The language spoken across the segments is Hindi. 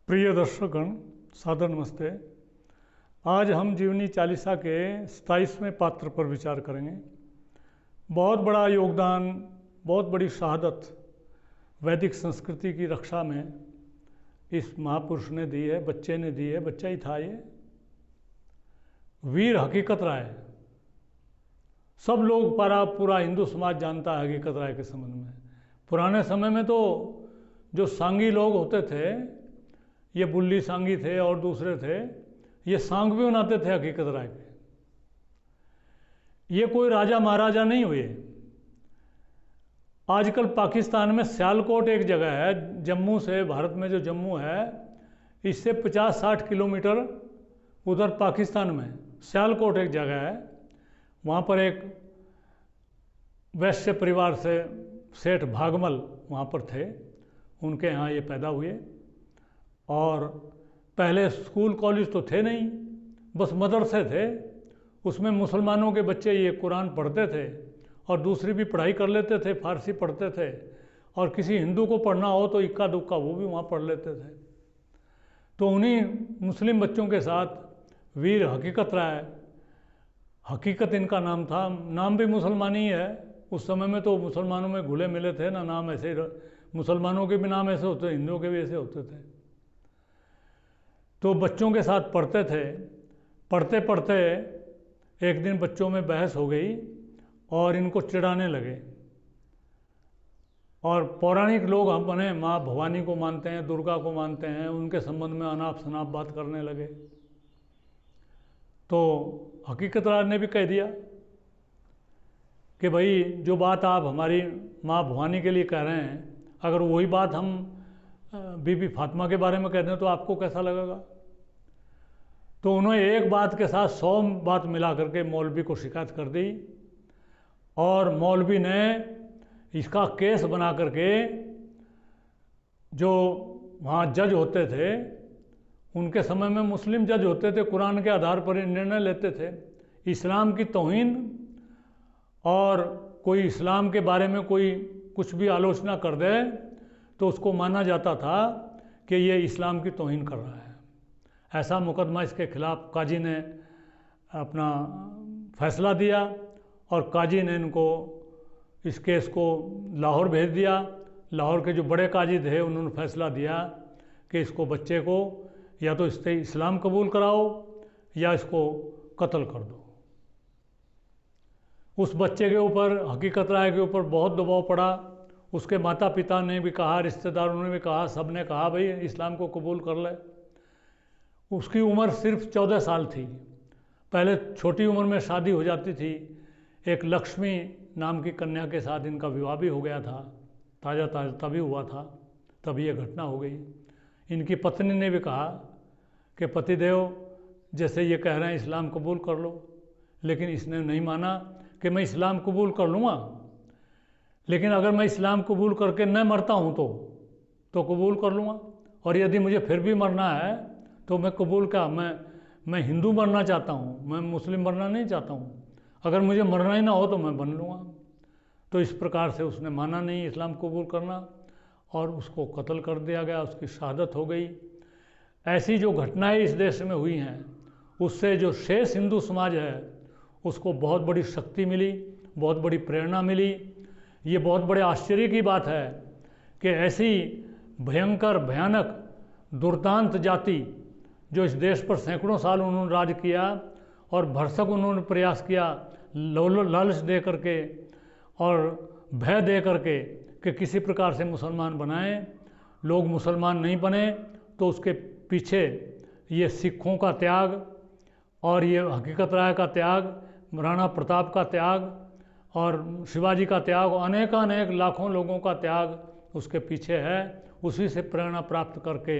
प्रिय दर्शकगण, सादर नमस्ते। आज हम जीवनी चालीसा के 27वें पात्र पर विचार करेंगे। बहुत बड़ा योगदान, बहुत बड़ी शहादत वैदिक संस्कृति की रक्षा में इस महापुरुष ने दी है, बच्चे ने दी है। बच्चा ही था ये, वीर हकीकत राय। सब लोग पूरा हिंदू समाज जानता है हकीकत राय के संबंध में। पुराने समय में तो जो सांगी लोग होते थे, ये बुल्ली सांगी थे और दूसरे थे, ये सांग भी बनाते थे हकीकत राय के। ये कोई राजा महाराजा नहीं हुए। आजकल पाकिस्तान में सियालकोट एक जगह है, जम्मू से, भारत में जो जम्मू है, इससे 50-60 किलोमीटर उधर पाकिस्तान में सियालकोट एक जगह है। वहाँ पर एक वैश्य परिवार से सेठ भागमल वहाँ पर थे, उनके यहाँ ये पैदा हुए। और पहले स्कूल कॉलेज तो थे नहीं, बस मदरसे थे। उसमें मुसलमानों के बच्चे ये कुरान पढ़ते थे और दूसरी भी पढ़ाई कर लेते थे, फारसी पढ़ते थे, और किसी हिंदू को पढ़ना हो तो इक्का दुक्का वो भी वहाँ पढ़ लेते थे। तो उन्हीं मुस्लिम बच्चों के साथ वीर हकीकत राय, हकीकत इनका नाम था, नाम भी मुसलमानी ही है। उस समय में तो मुसलमानों में घुले मिले थे ना, नाम ऐसे, मुसलमानों के भी नाम ऐसे होते, हिंदुओं के भी ऐसे होते थे। तो बच्चों के साथ पढ़ते थे। पढ़ते पढ़ते एक दिन बच्चों में बहस हो गई और इनको चिढ़ाने लगे। और पौराणिक लोग हम बने, माँ भवानी को मानते हैं, दुर्गा को मानते हैं, उनके संबंध में अनाप शनाप बात करने लगे। तो हकीकत राय ने भी कह दिया कि भाई जो बात आप हमारी माँ भवानी के लिए कह रहे हैं, अगर वही बात हम बीबी फातिमा के बारे में कह दें तो आपको कैसा लगेगा। तो उन्होंने एक बात के साथ 100 बात मिला करके मौलवी को शिकायत कर दी, और मौलवी ने इसका केस बना करके जो वहाँ जज होते थे, उनके समय में मुस्लिम जज होते थे, कुरान के आधार पर निर्णय लेते थे। इस्लाम की तौहीन और कोई इस्लाम के बारे में कोई कुछ भी आलोचना कर दे तो उसको माना जाता था कि ये इस्लाम की तौहीन कर रहा है। ऐसा मुकदमा इसके खिलाफ काजी ने अपना फैसला दिया, और काजी ने इनको इस केस को लाहौर भेज दिया। लाहौर के जो बड़े काजी थे उन्होंने फैसला दिया कि इसको, बच्चे को, या तो इससे इस्लाम कबूल कराओ या इसको कत्ल कर दो। उस बच्चे के ऊपर, हकीकत राय के ऊपर बहुत दबाव पड़ा। उसके माता पिता ने भी कहा, रिश्तेदारों ने भी कहा, सब ने कहा भाई इस्लाम को कबूल कर ले। उसकी उम्र सिर्फ 14 साल थी। पहले छोटी उम्र में शादी हो जाती थी। एक लक्ष्मी नाम की कन्या के साथ इनका विवाह भी हो गया था, ताज़ा तभी हुआ था, तभी ये घटना हो गई। इनकी पत्नी ने भी कहा कि पतिदेव जैसे ये कह रहे हैं इस्लाम कबूल कर लो, लेकिन इसने नहीं माना कि मैं इस्लाम कबूल कर लूँगा, लेकिन अगर मैं इस्लाम कबूल करके न मरता हूँ तो कबूल कर लूँगा, और यदि मुझे फिर भी मरना है तो मैं कबूल का, मैं हिंदू बनना चाहता हूँ, मैं मुस्लिम बनना नहीं चाहता हूँ। अगर मुझे मरना ही ना हो तो मैं बन लूँगा। तो इस प्रकार से उसने माना नहीं इस्लाम कबूल करना, और उसको कत्ल कर दिया गया, उसकी शहादत हो गई। ऐसी जो घटनाएं इस देश में हुई हैं, उससे जो शेष हिंदू समाज है उसको बहुत बड़ी शक्ति मिली, बहुत बड़ी प्रेरणा मिली। ये बहुत बड़े आश्चर्य की बात है कि ऐसी भयंकर, भयानक, दुर्दांत जाति जो इस देश पर सैकड़ों साल उन्होंने राज किया और भरसक उन्होंने प्रयास किया लालच दे करके और भय दे करके कि किसी प्रकार से मुसलमान बनाएं, लोग मुसलमान नहीं बने, तो उसके पीछे ये सिखों का त्याग और ये हकीकत राय का त्याग, राणा प्रताप का त्याग और शिवाजी का त्याग, अनेक लाखों लोगों का त्याग उसके पीछे है। उसी से प्रेरणा प्राप्त करके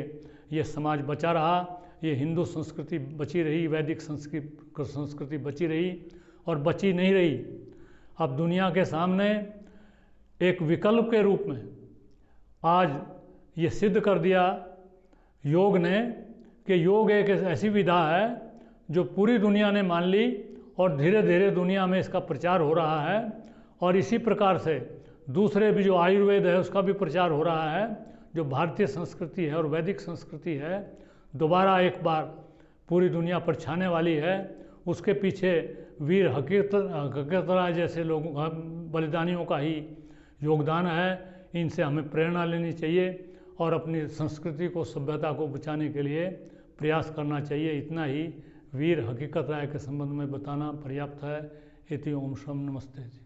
ये समाज बचा रहा, ये हिंदू संस्कृति बची रही, वैदिक संस्कृति बची रही, और बची नहीं रही। अब दुनिया के सामने एक विकल्प के रूप में आज ये सिद्ध कर दिया योग ने कि योग एक ऐसी विधा है जो पूरी दुनिया ने मान ली, और धीरे धीरे दुनिया में इसका प्रचार हो रहा है। और इसी प्रकार से दूसरे भी जो आयुर्वेद है उसका भी प्रचार हो रहा है, जो भारतीय संस्कृति है और वैदिक संस्कृति है दोबारा एक बार पूरी दुनिया पर छाने वाली है। उसके पीछे वीर हकीकत राय जैसे लोगों का, बलिदानियों का ही योगदान है। इनसे हमें प्रेरणा लेनी चाहिए और अपनी संस्कृति को, सभ्यता को बचाने के लिए प्रयास करना चाहिए। इतना ही वीर हकीकत राय के संबंध में बताना पर्याप्त है। इति ओम शम नमस्ते जी।